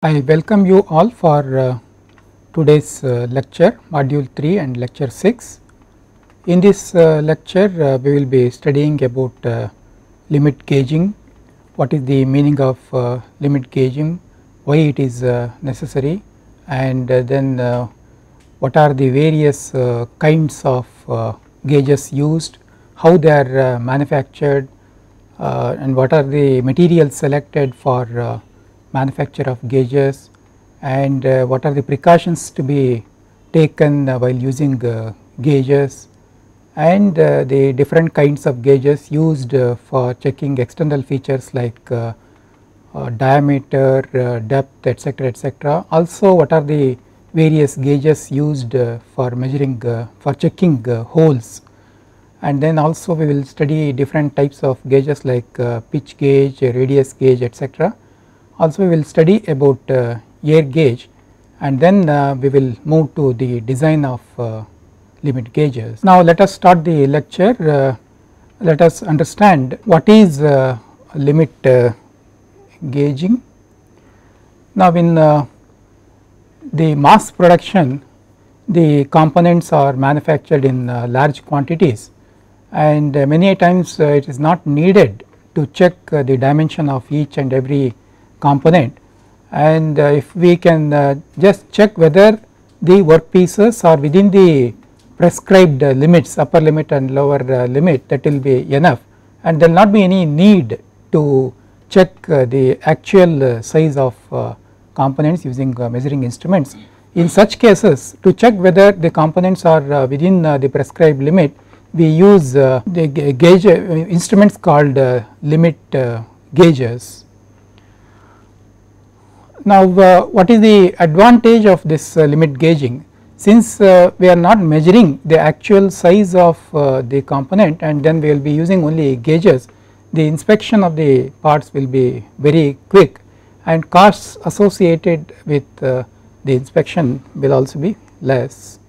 I welcome you all for today's lecture module 3 and lecture 6. In this lecture we will be studying about limit gauging, what is the meaning of limit gauging, why it is necessary, and then what are the various kinds of gauges used, how they are manufactured, and what are the materials selected for manufacture of gauges, and what are the precautions to be taken while using gauges, and the different kinds of gauges used for checking external features like diameter, depth, etc. Also what are the various gauges used for measuring for checking holes, and then also we will study different types of gauges like pitch gauge, radius gauge, etc. Also we will study about air gauge, and then we will move to the design of limit gauges. Now let us start the lecture. Let us understand what is limit gauging. Now in the mass production, the components are manufactured in large quantities, and many times it is not needed to check the dimension of each and every component, and if we can just check whether the workpieces are within the prescribed limits, upper limit and lower limit, that will be enough, and there will not be any need to check the actual size of components using measuring instruments. In such cases, to check whether the components are within the prescribed limit, we use the gauge instruments called limit gauges. Now what is the advantage of this limit gauging? Since we are not measuring the actual size of the component, and then we will be using only gauges, the inspection of the parts will be very quick, and costs associated with the inspection will also be less.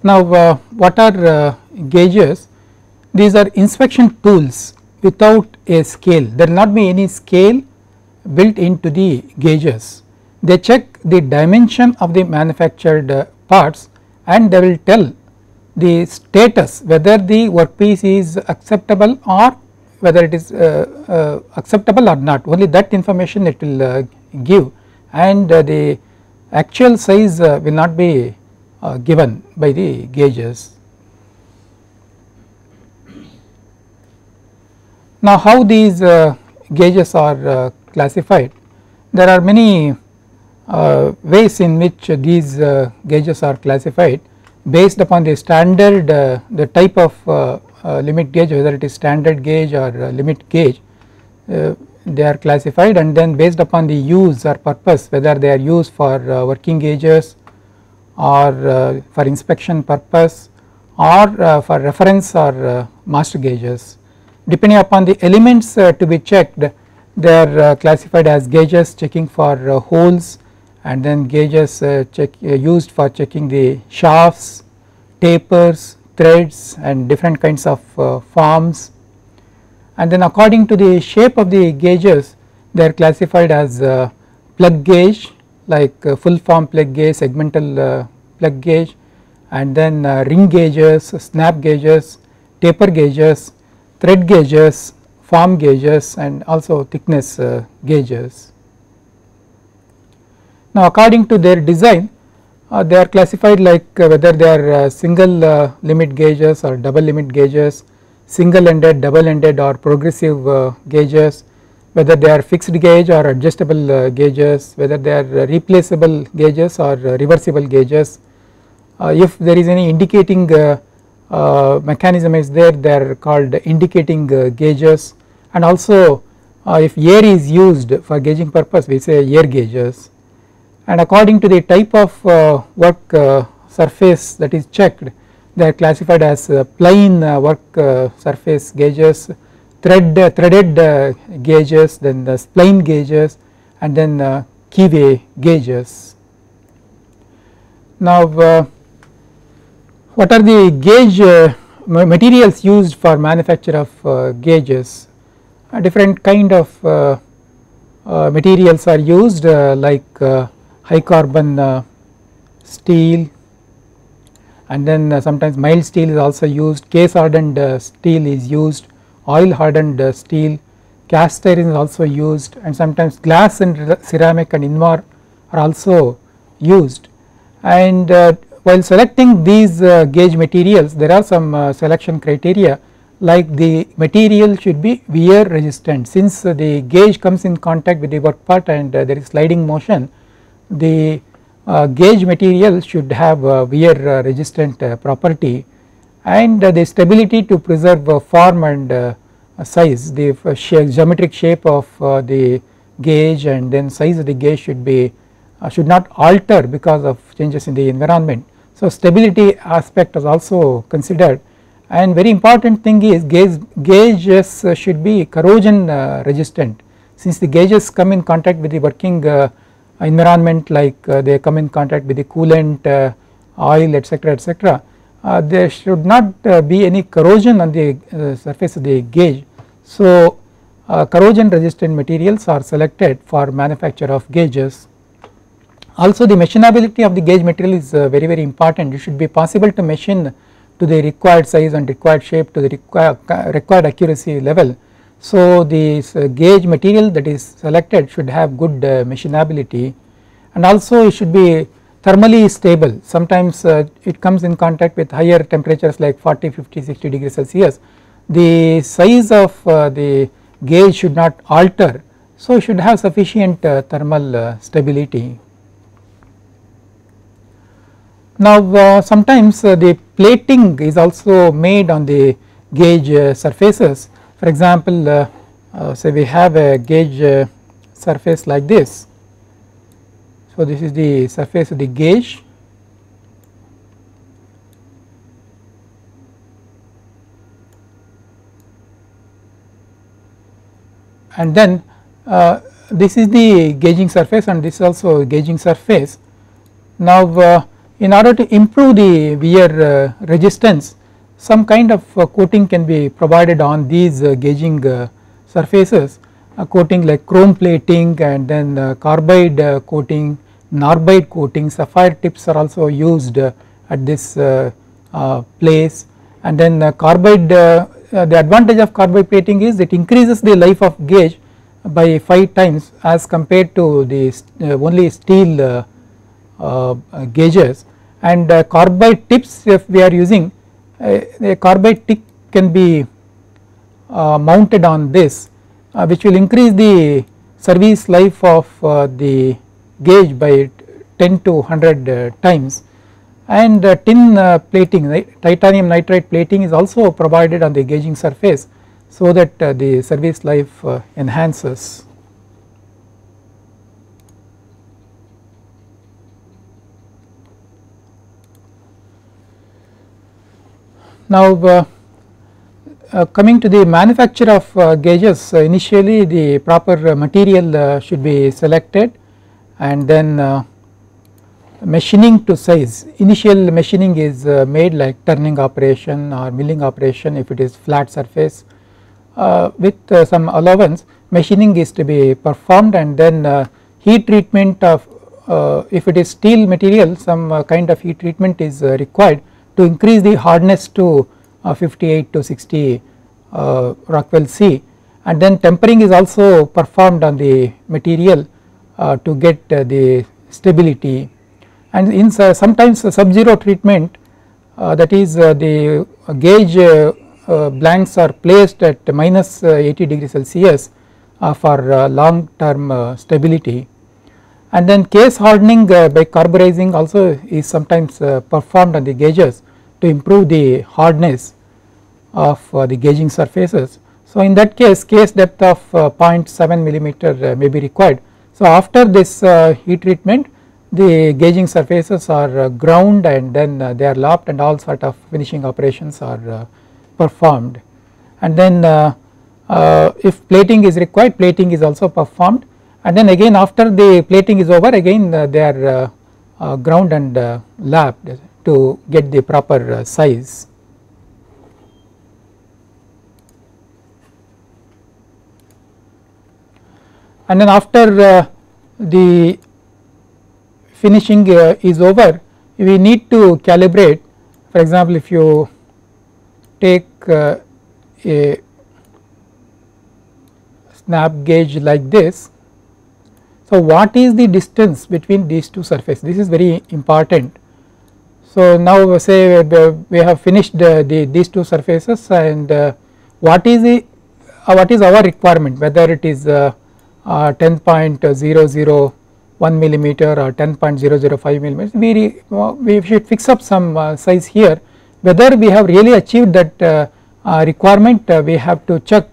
Now what are gauges? These are inspection tools without a scale. There will not be any scale built into the gauges. They check the dimension of the manufactured parts, and they will tell the status whether the workpiece is acceptable or whether it is acceptable or not. Only that information it will give, and the actual size will not be given by the gauges. Now how these gauges are classified? There are many ways in which these gauges are classified based upon the standard, the type of limit gauge, whether it is standard gauge or limit gauge, they are classified, and then based upon the use or purpose, whether they are used for working gauges or for inspection purpose or for reference or master gauges. Depending upon the elements to be checked, they are classified as gauges checking for holes, and then gauges used for checking the shafts, tapers, threads, and different kinds of forms. And then according to the shape of the gauges, they are classified as plug gauge, like full form plug gauge, segmental plug gauge, and then ring gauges, snap gauges, taper gauges, thread gauges, form gauges, and also thickness gauges. Now according to their design, they are classified like whether they are single limit gauges or double limit gauges, single ended, double ended, or progressive gauges, whether they are fixed gauge or adjustable gauges, whether they are replaceable gauges or reversible gauges. If there is any indicating mechanism is there, they are called indicating gauges, and also if air is used for gauging purpose, we say air gauges. And according to the type of work surface that is checked, they are classified as plain work surface gauges, threaded gauges, then the spline gauges, and then keyway gauges. Now what are the gauge materials used for manufacture of gauges? Different kind of materials are used like high carbon steel, and then sometimes mild steel is also used, case hardened steel is used, oil hardened steel, cast iron is also used, and sometimes glass and ceramic and Invar are also used. And while selecting these gauge materials, there are some selection criteria, like the material should be wear resistant. Since the gauge comes in contact with the work part and there is sliding motion, the gauge material should have wear resistant property, and the stability to preserve form and size, the geometric shape of the gauge and then size of the gauge should be should not alter because of changes in the environment. So stability aspect is also considered, and very important thing is gauges should be corrosion resistant. Since the gauges come in contact with the working environment, like they come in contact with the coolant, oil, etc., there should not be any corrosion on the surface of the gauge. So corrosion resistant materials are selected for manufacture of gauges. Also the machinability of the gauge material is very important. It should be possible to machine to the required size and required shape to the required accuracy level. So this gauge material that is selected should have good machinability, and also it should be thermally stable. Sometimes it comes in contact with higher temperatures like 40, 50, 60 degrees Celsius. The size of the gauge should not alter, so it should have sufficient thermal stability. Now sometimes the plating is also made on the gauge surfaces. For example, say we have a gauge surface like this. So this is the surface of the gauge, and then this is the gauging surface and this is also gauging surface. Now in order to improve the wear resistance, some kind of coating can be provided on these gauging surfaces, coating like chrome plating and then carbide coating, Narbide coating, sapphire tips are also used at this place, and then carbide, the advantage of carbide plating is it increases the life of gauge by 5 times as compared to the only steel gauges. And carbide tips, if we are using a carbide tip can be mounted on this, which will increase the service life of the gauge by 10 to 100 times. And tin plating, right, titanium nitride plating is also provided on the gauging surface, so that the service life enhances. Now coming to the manufacture of gauges, initially the proper material should be selected, and then machining to size. Initial machining is made like turning operation or milling operation if it is flat surface. With some allowance, machining is to be performed, and then heat treatment of if it is steel material, some kind of heat treatment is required to increase the hardness to 58 to 60 Rockwell C, and then tempering is also performed on the material to get the stability. And in sometimes sub-zero treatment, that is the gauge blanks are placed at minus 80 degrees Celsius for long term stability. And then case hardening by carburizing also is sometimes performed on the gauges to improve the hardness of the gauging surfaces. So in that case, case depth of 0.7 millimeter may be required. So after this heat treatment, the gauging surfaces are ground, and then they are lopped, and all sort of finishing operations are performed. And then if plating is required, plating is also performed, and then again after the plating is over, again they are ground and lapped to get the proper size. and then after the finishing is over, we need to calibrate. For example, if you take a snap gauge like this, so what is the distance between these two surfaces? This is very important. So now say we have finished these two surfaces, and what is our requirement, whether it is 10.001 millimeter or 10.005 millimeters, we should fix up some size here. Whether we have really achieved that requirement, we have to check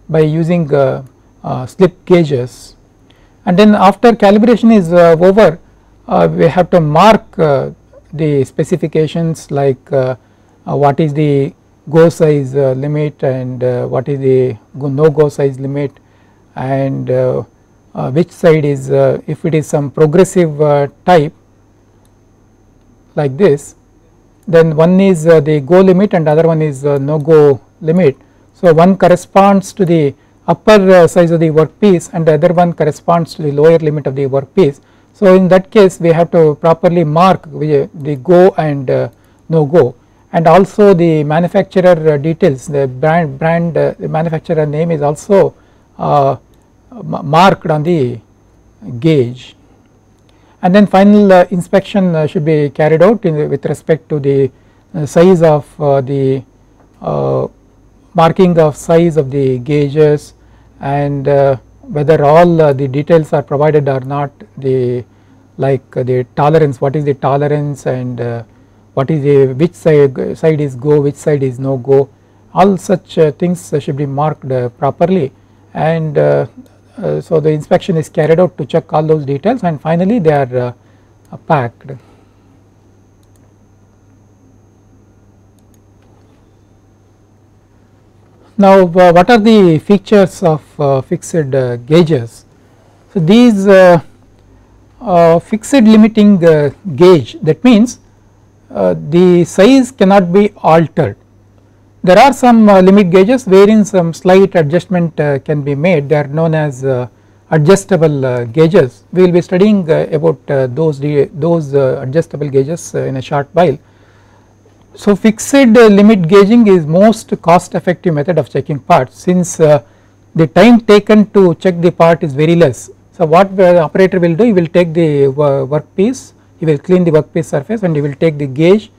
by using slip gauges, and then after calibration is over, we have to mark the specifications, like what is the go size limit, and what is the no go size limit, and which side is, if it is some progressive type like this, then one is the go limit and other one is no go limit. So one corresponds to the upper size of the workpiece and the other one corresponds to the lower limit of the workpiece. So in that case we have to properly mark the go and no go, and also the manufacturer details, the brand the manufacturer name is also marked on the gauge. And then final inspection should be carried out with respect to the size of the marking of size of the gauges, and whether all the details are provided or not, like the tolerance, what is the tolerance, and what is the which side is go, which side is no go, all such things should be marked properly, and so the inspection is carried out to check all those details, and finally they are packed. Now what are the features of fixed gauges? So these fixed limiting gauge, that means the size cannot be altered. There are some limit gauges wherein some slight adjustment can be made, they are known as adjustable gauges. We will be studying about those adjustable gauges in a short while. So fixed limit gauging is most cost effective method of checking parts, since the time taken to check the part is very less. So what the operator will do, he will take the workpiece, he will clean the workpiece surface, and he will take the gauge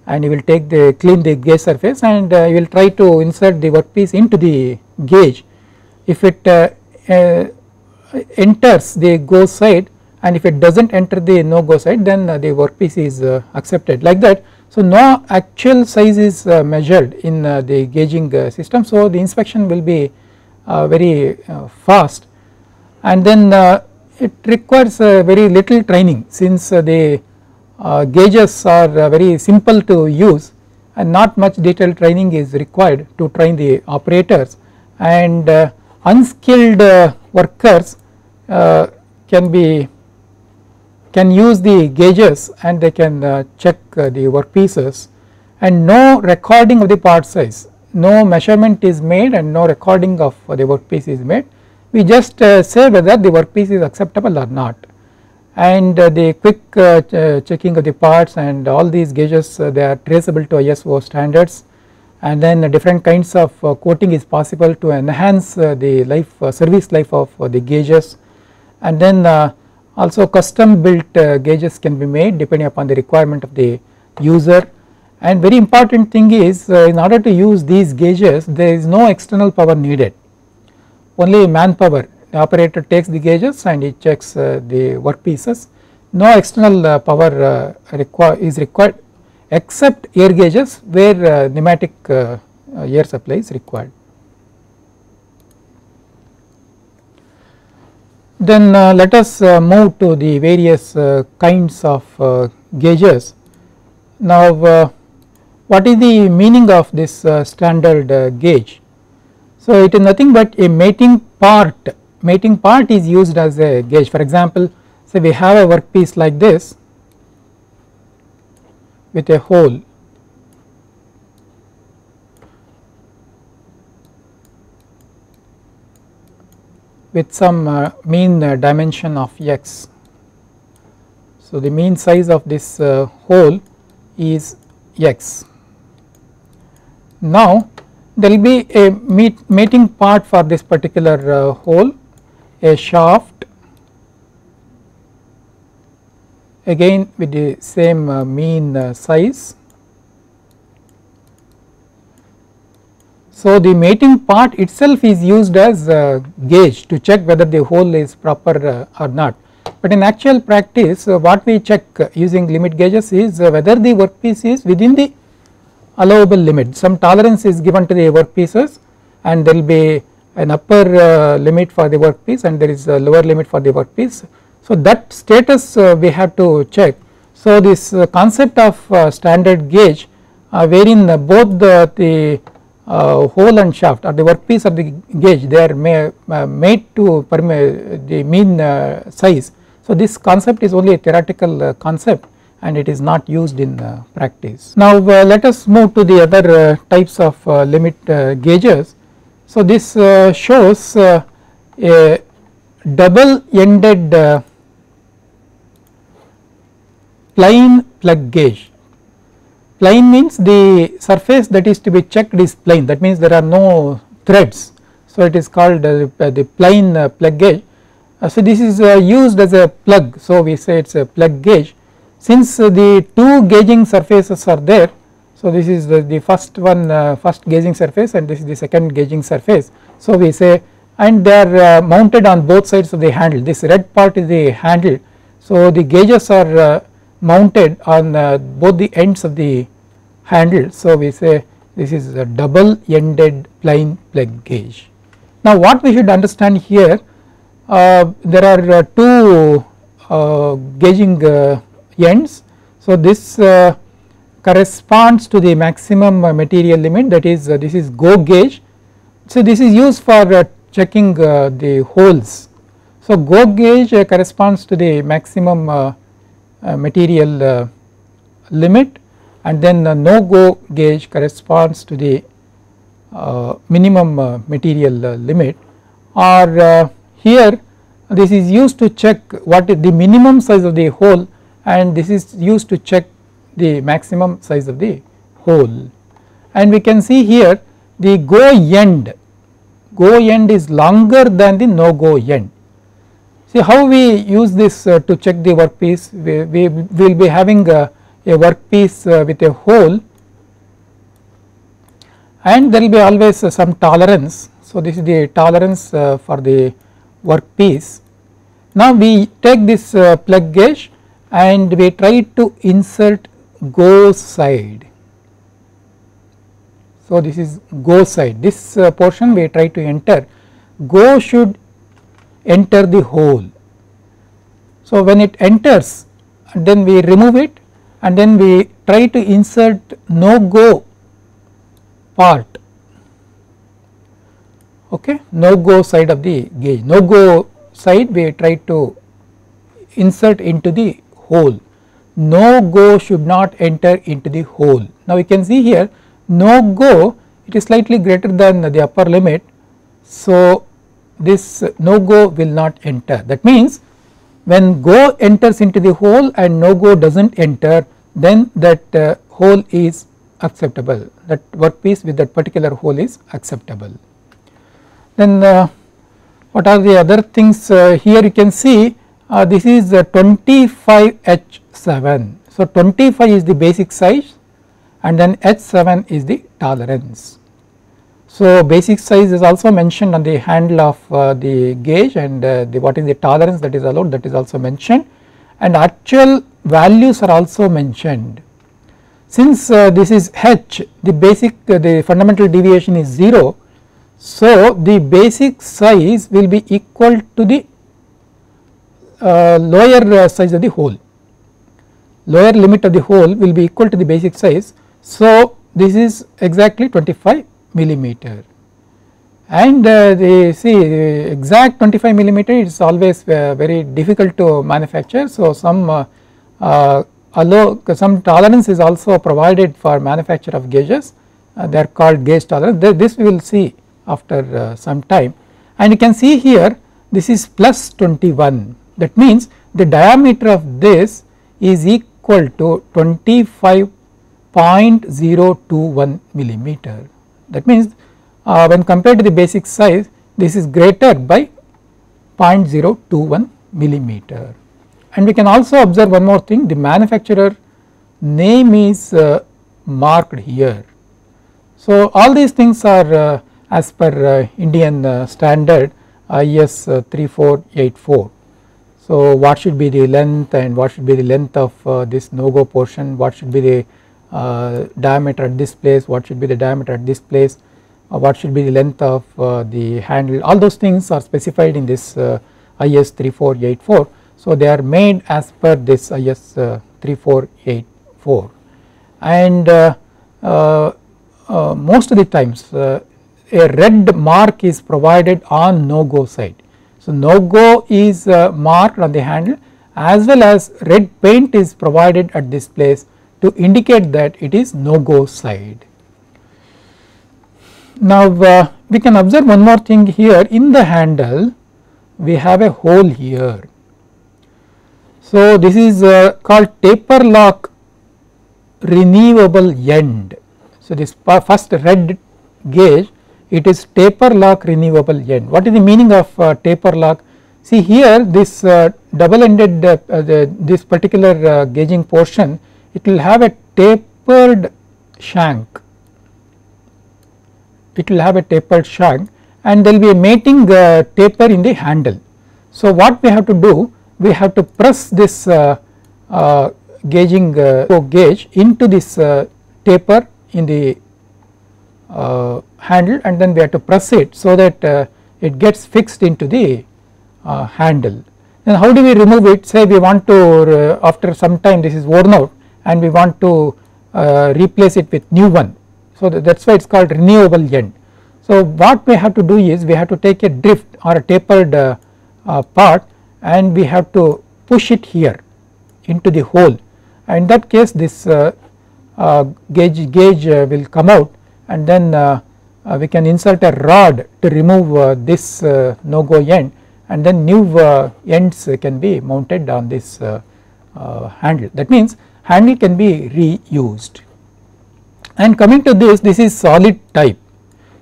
and he will clean the gauge surface, and he will try to insert the workpiece into the gauge. If it enters the go side, and if it does not enter the no go side, then the workpiece is accepted, like that. So no actual size is measured in the gauging system, so the inspection will be very fast, and then it requires very little training, since the gauges are very simple to use and not much detailed training is required to train the operators, and unskilled workers can use the gauges and they can check the workpieces, and no recording of the part size, no measurement is made and no recording of the workpiece is made. We just say whether the workpiece is acceptable or not, and the quick checking of the parts and all these gauges they are traceable to ISO standards, and then different kinds of coating is possible to enhance the service life of the gauges, and then also custom built gauges can be made depending upon the requirement of the user. And very important thing is, in order to use these gauges there is no external power needed, only manpower. The operator takes the gauges and he checks the workpieces, no external power is required except air gauges where pneumatic air supply is required. Then let us move to the various kinds of gauges. Now what is the meaning of this standard gauge? So it is nothing but a mating part. Mating part is used as a gauge. For example, say we have a workpiece like this with a hole, with some mean dimension of x. So, the mean size of this hole is x. Now, there will be a mating part for this particular hole, a shaft again with the same mean size. So, the mating part itself is used as a gauge to check whether the hole is proper or not, but in actual practice what we check using limit gauges is whether the workpiece is within the allowable limit. Some tolerance is given to the workpieces and there will be an upper limit for the workpiece and there is a lower limit for the workpiece. So, that status we have to check. So, this concept of standard gauge wherein both the hole and shaft or the workpiece or the gauge they are made to permit the mean size. So, this concept is only a theoretical concept and it is not used in practice. Now, let us move to the other types of limit gauges. So, this shows a double ended plane plug gauge. Plane means the surface that is to be checked is plane, that means there are no threads. So, it is called the plane plug gauge. So, this is used as a plug. So, we say it is a plug gauge. Since the two gauging surfaces are there, so this is the first one first gauging surface and this is the second gauging surface. So, we say and they are mounted on both sides of the handle, this red part is the handle. So, the gauges are mounted on both the ends of the handle. So, we say this is a double ended plane plug gauge. Now, what we should understand here, there are two gauging ends. So, this corresponds to the maximum material limit, that is this is GO gauge. So, this is used for checking the holes. So, GO gauge corresponds to the maximum material limit and then no go gauge corresponds to the minimum material limit, or here this is used to check what is the minimum size of the hole and this is used to check the maximum size of the hole. And we can see here the go end is longer than the no go end. See how we use this to check the workpiece. We will be having a workpiece with a hole and there will be always some tolerance. So, this is the tolerance for the workpiece. Now, we take this plug gauge and we try to insert go side. So, this is go side, this portion we try to enter, go should enter the hole. So, when it enters then we remove it and then we try to insert no go part, okay, no go side of the gauge, no go side we try to insert into the hole, no go should not enter into the hole. Now, we can see here no go, it is slightly greater than the upper limit. So, this no go will not enter, that means when go enters into the hole and no go does not enter, then that hole is acceptable, that workpiece with that particular hole is acceptable. Then what are the other things here you can see this is 25H7. So, 25 is the basic size and then H7 is the tolerance. So, basic size is also mentioned on the handle of the gauge and what is the tolerance that is allowed, that is also mentioned, and actual values are also mentioned. Since this is H, the basic the fundamental deviation is 0. So, the basic size will be equal to the lower size of the hole, lower limit of the hole will be equal to the basic size. So, this is exactly 25 millimeter and the exact 25 millimeter is always very difficult to manufacture. So, some tolerance is also provided for manufacture of gauges, they are called gauge tolerance. This we will see after some time, and you can see here this is plus 21, that means the diameter of this is equal to 25.021 millimeter. That means when compared to the basic size, this is greater by 0.021 millimeter. And we can also observe one more thing, the manufacturer name is marked here. So all these things are as per Indian standard IS 3484. So what should be the length and what should be the length of this no-go portion, what should be the diameter at this place, what should be the diameter at this place, what should be the length of the handle, all those things are specified in this IS 3484. So they are made as per this IS 3484, and most of the times a red mark is provided on no-go side. So no-go is marked on the handle, as well as red paint is provided at this place to indicate that it is no-go side. Now we can observe one more thing here, in the handle we have a hole here. So this is called taper lock renewable end. So this first red gauge, it is taper lock renewable end. What is the meaning of taper lock? See here, this double ended this particular gauging portion, it will have a tapered shank. It will have a tapered shank, and there will be a mating taper in the handle. So what we have to do, we have to press this gauging gauge into this taper in the handle, and then we have to press it so that it gets fixed into the handle. Then how do we remove it? Say we want to after some time this is worn out and we want to replace it with new one. So that is why it is called renewable end. So what we have to do is we have to take a drift or a tapered part, and we have to push it here into the hole, and in that case this gauge will come out, and then we can insert a rod to remove this no-go end, and then new ends can be mounted on this handle. That means handle can be reused. And coming to this, this is solid type.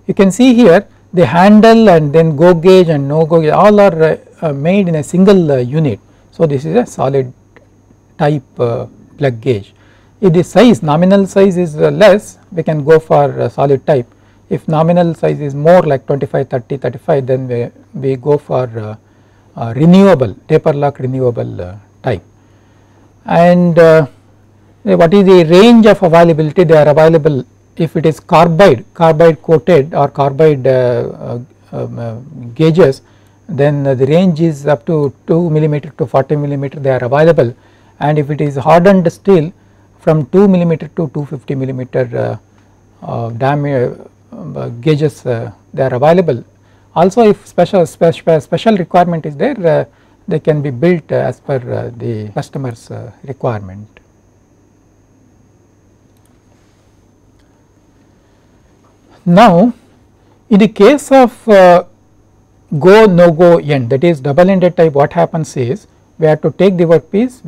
You can see here the handle and then go gauge and no go gauge all are made in a single unit. So this is a solid type plug gauge. If the size, nominal size is less, we can go for solid type. If nominal size is more like 25, 30, 35, then we go for renewable, taper lock renewable type. And what is the range of availability? They are available if it is carbide coated or carbide gauges, then the range is up to 2 millimeter to 40 millimeter they are available, and if it is hardened steel from 2 millimeter to 250 millimeter diameter gauges they are available. Also if special requirement is there, they can be built as per the customer's requirement. Now in the case of go no go end, that is double ended type, what happens is we have to take the workpiece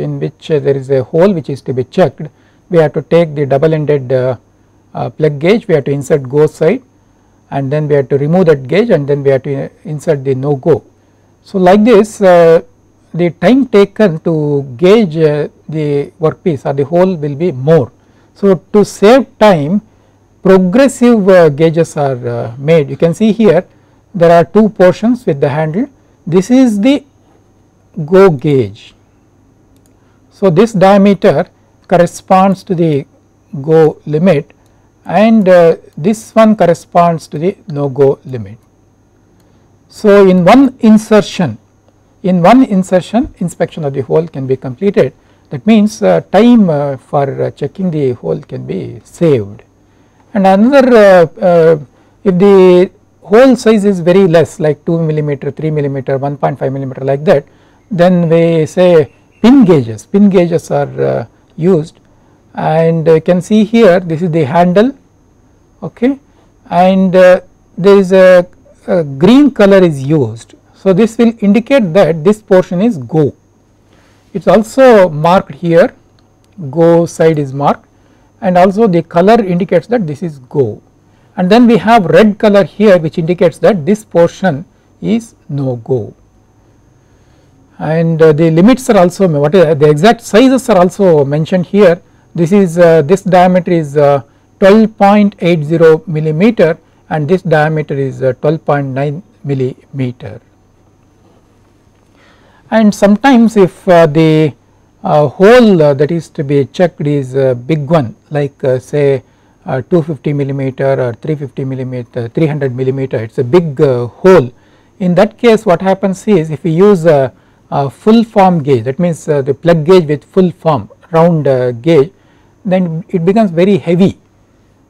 in which there is a hole which is to be checked. We have to take the double ended plug gauge, we have to insert go side, and then we have to remove that gauge, and then we have to insert the no go. So like this the time taken to gauge the workpiece or the hole will be more. So to save time, progressive gauges are made. You can see here there are two portions with the handle. This is the go gauge. So this diameter corresponds to the go limit, and this one corresponds to the no go limit. So in one insertion inspection of the hole can be completed. That means time for checking the hole can be saved. And another if the hole size is very less like 2 millimeter, 3 millimeter, 1.5 millimeter like that, then we say pin gauges are used, and you can see here this is the handle, okay, and there is a green color is used. So, this will indicate that this portion is go. It is also marked here, go side is marked, and also the color indicates that this is go, and then we have red color here which indicates that this portion is no go. And the limits are also, what is the exact sizes are also mentioned here. This is this diameter is 12.80 millimeter and this diameter is 12.9 millimeter. And sometimes if the hole that is to be checked is a big one, like say 250 millimeter or 350 millimeter, 300 millimeter, it is a big hole. In that case what happens is, if we use a full form gauge, that means the plug gauge with full form round gauge, then it becomes very heavy.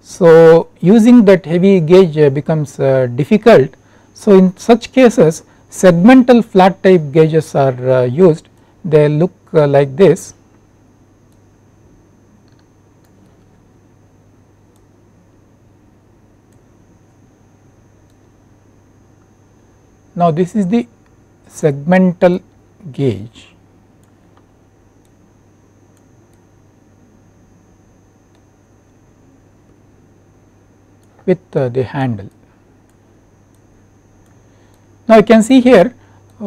So using that heavy gauge becomes difficult. So in such cases segmental flat type gauges are used. They look like this. Now this is the segmental gauge. With the handle. Now you can see here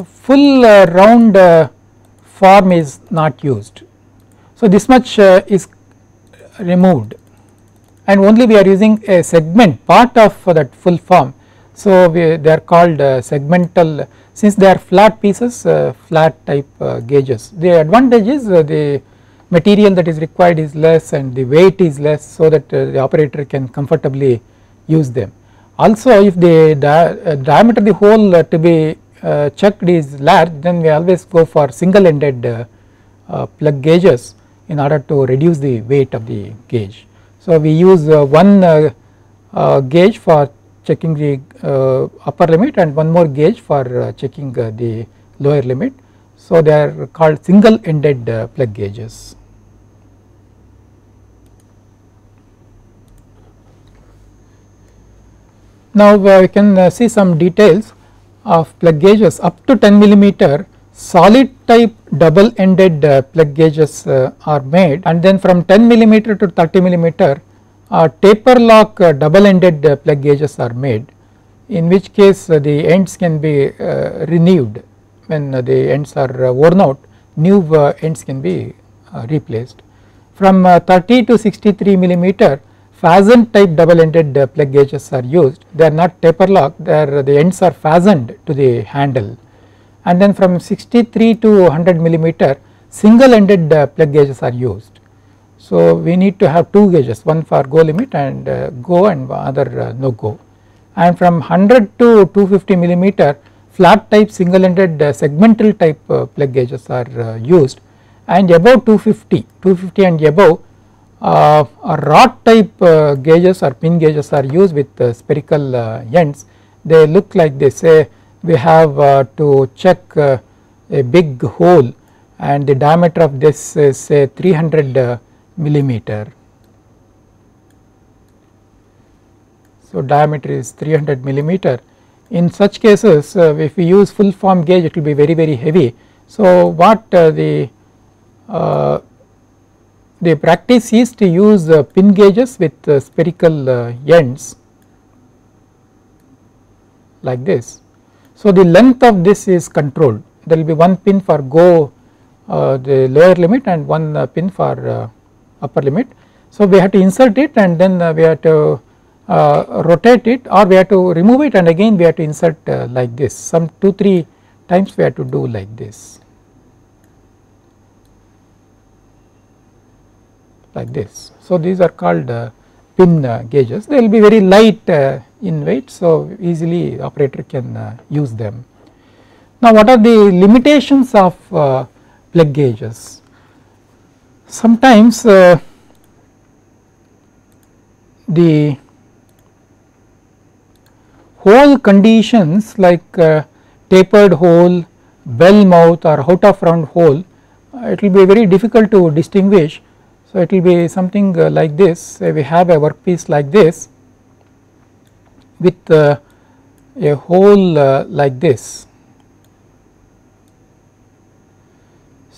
full round form is not used. So this much is removed and only we are using a segment part of that full form. So they are called segmental, since they are flat pieces, flat type gauges. The advantage is the material that is required is less and the weight is less, so that the operator can comfortably use them. Also if the diameter of the hole to be checked is large, then we always go for single ended plug gauges in order to reduce the weight of the gauge. So we use one gauge for checking the upper limit and one more gauge for checking the lower limit. So they are called single ended plug gauges. Now we can see some details of plug gauges. Up to 10 millimeter solid type double ended plug gauges are made, and then from 10 millimeter to 30 millimeter taper lock double ended plug gauges are made, in which case the ends can be renewed. When the ends are worn out, new ends can be replaced. From 30 to 63 millimeter fastened type double ended plug gauges are used. They are not taper lock, the ends are fastened to the handle. And then from 63 to 100 millimeter single ended plug gauges are used. So we need to have two gauges, one for go limit and go and other no go. And from 100 to 250 millimeter flat type single ended segmental type plug gauges are used, and above 250 and above rod type gauges or pin gauges are used with spherical ends. They look like this. Say we have to check a big hole and the diameter of this is say 300 millimeter. So diameter is 300 millimeter. In such cases if we use full form gauge, it will be very heavy. So what the practice is to use pin gauges with spherical ends like this. So the length of this is controlled. There will be one pin for go the lower limit and one pin for upper limit. So we have to insert it and then we have to rotate it, or we have to remove it and again we have to insert like this. Some 2-3 times we have to do like this. Like this. So these are called pin gauges. They will be very light in weight, so easily operator can use them. Now what are the limitations of plug gauges? Sometimes the hole conditions like tapered hole, bell mouth or out of round hole, it will be very difficult to distinguish. So it will be something like this. Say we have a workpiece like this with a hole like this.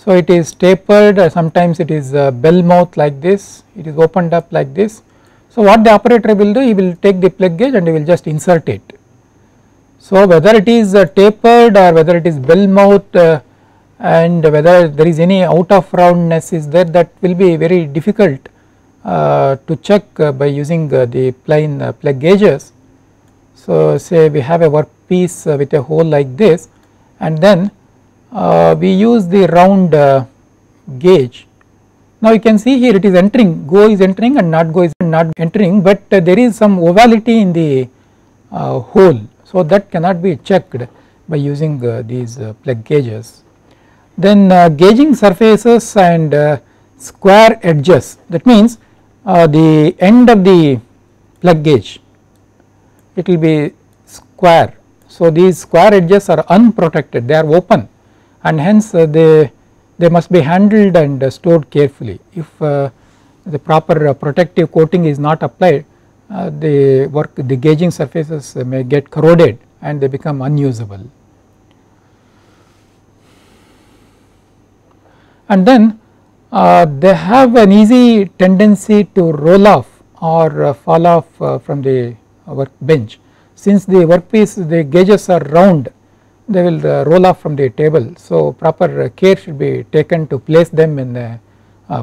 So it is tapered, sometimes it is bell mouth like this, it is opened up like this. So what the operator will do, he will take the plug gauge and he will just insert it. So whether it is tapered or whether it is bell mouth and whether there is any out of roundness is there, that will be very difficult to check by using the plain plug gauges. So say we have a workpiece with a hole like this, and then we use the round gauge. Now you can see here it is entering, go is entering and not go is not entering, but there is some ovality in the hole, so that cannot be checked by using these plug gauges. Then gauging surfaces and square edges, that means the end of the plug gauge, it will be square. So these square edges are unprotected, they are open, and hence they must be handled and stored carefully. If the proper protective coating is not applied, the gauging surfaces may get corroded and they become unusable. And then they have an easy tendency to roll off or fall off from the workbench. Since the workpiece, the gauges are round, they will roll off from the table. So proper care should be taken to place them in a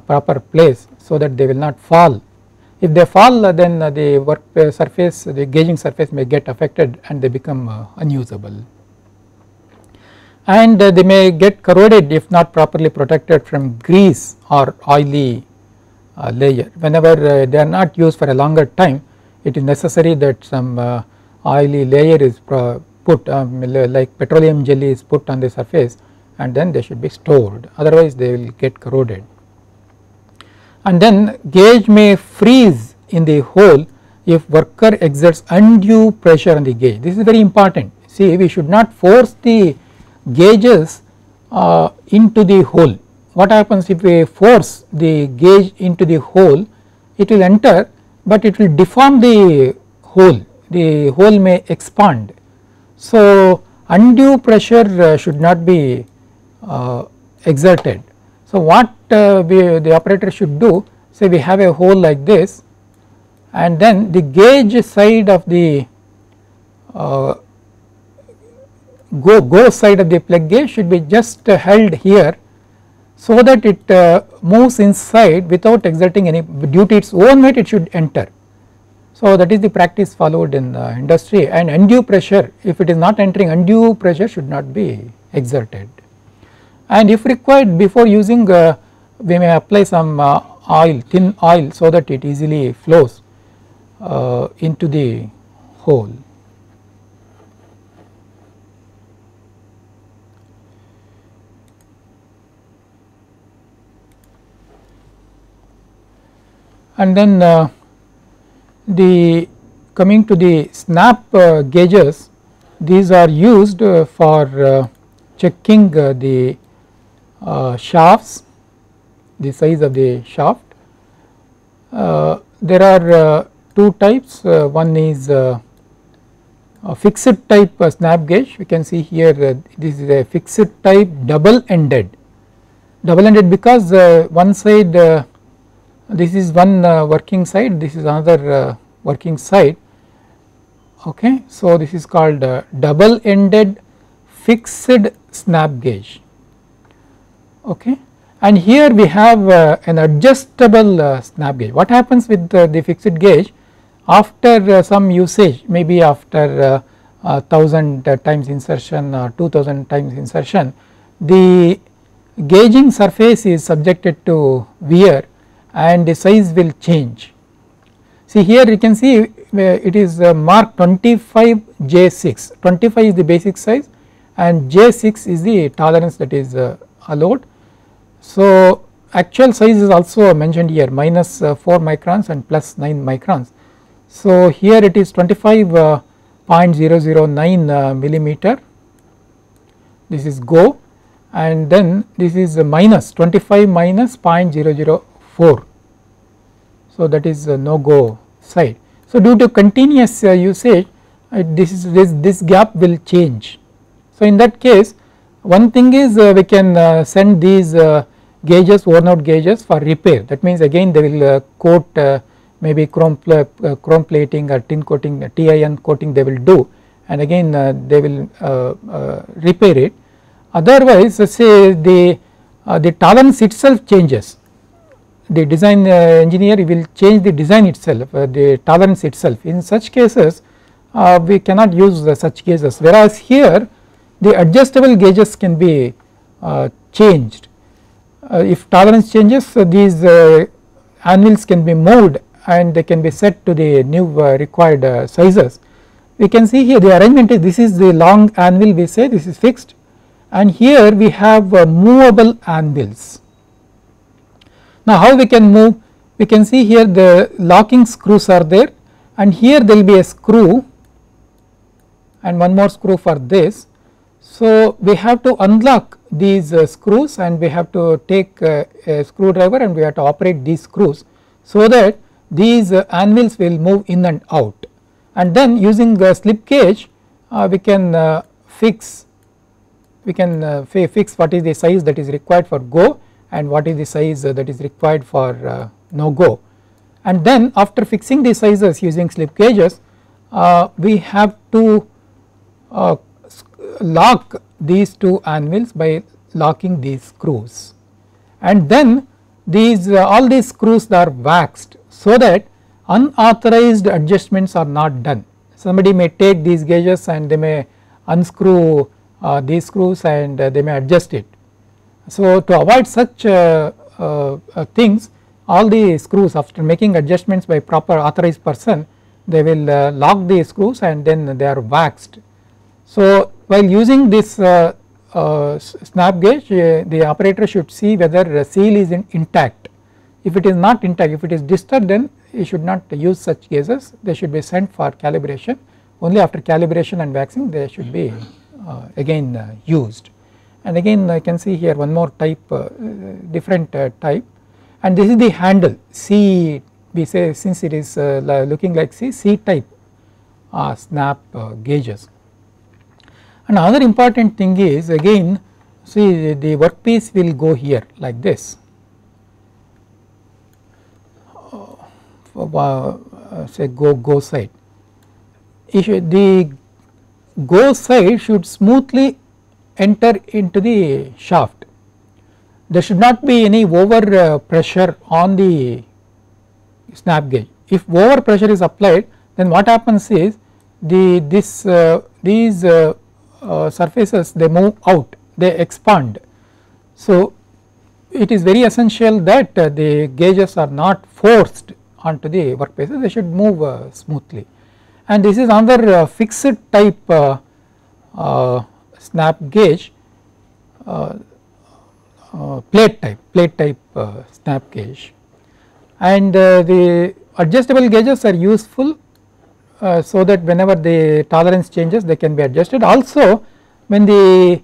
proper place so that they will not fall. If they fall, then the work surface, the gauging surface may get affected and they become unusable. And they may get corroded if not properly protected from grease or oily layer. Whenever they are not used for a longer time, it is necessary that some oily layer is put like petroleum jelly is put on the surface, and then they should be stored, otherwise they will get corroded. And then gauge may freeze in the hole if worker exerts undue pressure on the gauge. This is very important. See, we should not force the gauges into the hole. What happens if we force the gauge into the hole, it will enter, but it will deform the hole may expand. So undue pressure should not be exerted. So what the operator should do, say we have a hole like this, and then the gauge side of the go side of the plug gauge should be just held here, so that it moves inside without exerting any, due to its own weight it should enter. So that is the practice followed in the industry, and undue pressure, if it is not entering, undue pressure should not be exerted. And if required, before using we may apply some oil, thin oil, so that it easily flows into the hole. And then coming to the snap gauges, these are used for checking the shafts, the size of the shaft. There are two types, one is a fixed type snap gauge. We can see here this is a fixed type double ended because one side, this is one working side, this is another working side. Okay, so this is called double ended fixed snap gauge. Okay, and here we have an adjustable snap gauge. What happens with the fixed gauge, after some usage, maybe after 1000 times insertion or 2000 times insertion, the gauging surface is subjected to wear and the size will change. See, here you can see it is marked 25J6, 25 is the basic size and J6 is the tolerance that is allowed. So actual size is also mentioned here, minus 4 microns and plus 9 microns. So here it is 25.009 millimeter, this is go, and then this is minus 25 minus 0.004. So that is no go side. So due to continuous usage, this gap will change. So in that case, One thing is we can send these gauges, worn out gauges for repair, that means again they will coat maybe chrome plating or tin coating, TIN coating they will do, and again they will repair it. Otherwise say the tolerance itself changes, the design engineer will change the design itself, the tolerance itself. In such cases we cannot use such gauges, whereas here the adjustable gauges can be changed. If tolerance changes, these anvils can be moved and they can be set to the new required sizes. We can see here the arrangement is, this is the long anvil, we say this is fixed, and here we have movable anvils. Now how we can move? We can see here the locking screws are there, and here there will be a screw and one more screw for this. So we have to unlock these screws and we have to take a screwdriver and we have to operate these screws, so that these anvils will move in and out, and then using the slip gauge we can fix what is the size that is required for go and what is the size that is required for no go. And then after fixing the sizes using slip gauges we have to lock these two anvils by locking these screws, and then these all these screws are waxed, so that unauthorized adjustments are not done. Somebody may take these gauges and they may unscrew these screws and they may adjust it. So to avoid such things, all the screws after making adjustments by proper authorized person, they will lock the screws and then they are waxed. So while using this snap gauge, the operator should see whether seal is intact. If it is not intact, if it is disturbed, then you should not use such gauges, they should be sent for calibration. Only after calibration and waxing they should be again used. And again I can see here one more type, different type, and this is the handle C, we say, since it is looking like C type snap gauges. Another important thing is, again see the workpiece will go here like this, say go side. The go side should smoothly enter into the shaft. There should not be any over pressure on the snap gauge. If over pressure is applied, then what happens is these surfaces they move out, they expand. So it is very essential that the gauges are not forced onto the workpieces, they should move smoothly. And this is another fixed type snap gauge, plate type snap gauge, and the adjustable gauges are useful so that whenever the tolerance changes they can be adjusted. Also when the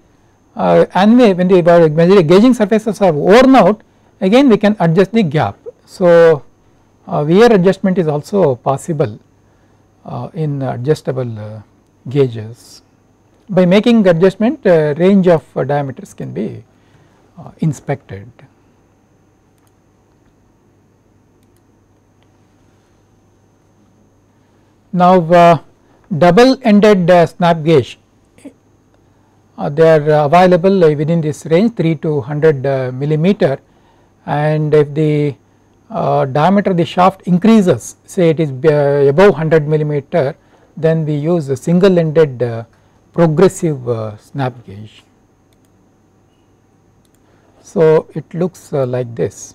when the gauging surfaces are worn out, again we can adjust the gap. So wear adjustment is also possible in adjustable gauges. By making adjustment, range of diameters can be inspected. Now double ended snap gauge, they are available within this range 3 to 100 millimeter, and if the diameter of the shaft increases, say it is above 100 millimeter, then we use a single ended progressive snap gauge. So it looks like this.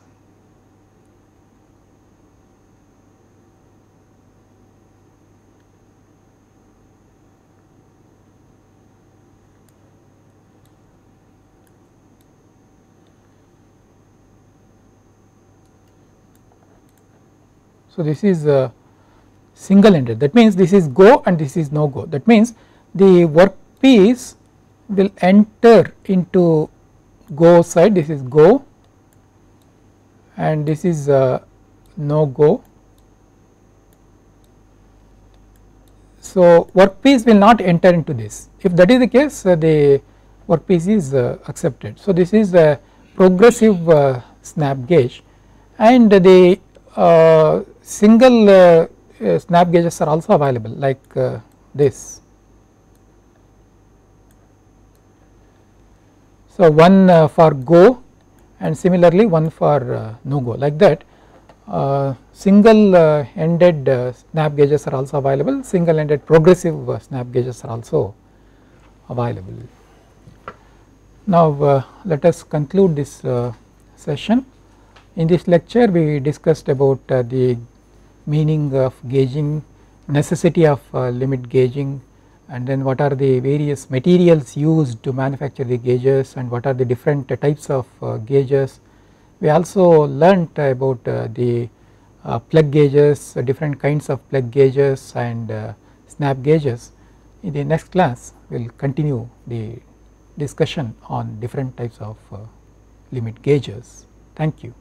So this is single ended, that means this is go and this is no go, that means the workpiece will enter into go side, this is go and this is no go. So workpiece will not enter into this. If that is the case, the workpiece is accepted. So, this is a progressive snap gauge, and the single snap gauges are also available like this. So, one for go and similarly one for no go, like that. Single ended snap gauges are also available, single ended progressive snap gauges are also available. Now, let us conclude this session. In this lecture we discussed about the meaning of gauging, necessity of limit gauging, and then what are the various materials used to manufacture the gauges and what are the different types of gauges. We also learnt about the plug gauges, different kinds of plug gauges and snap gauges. In the next class we will continue the discussion on different types of limit gauges. Thank you.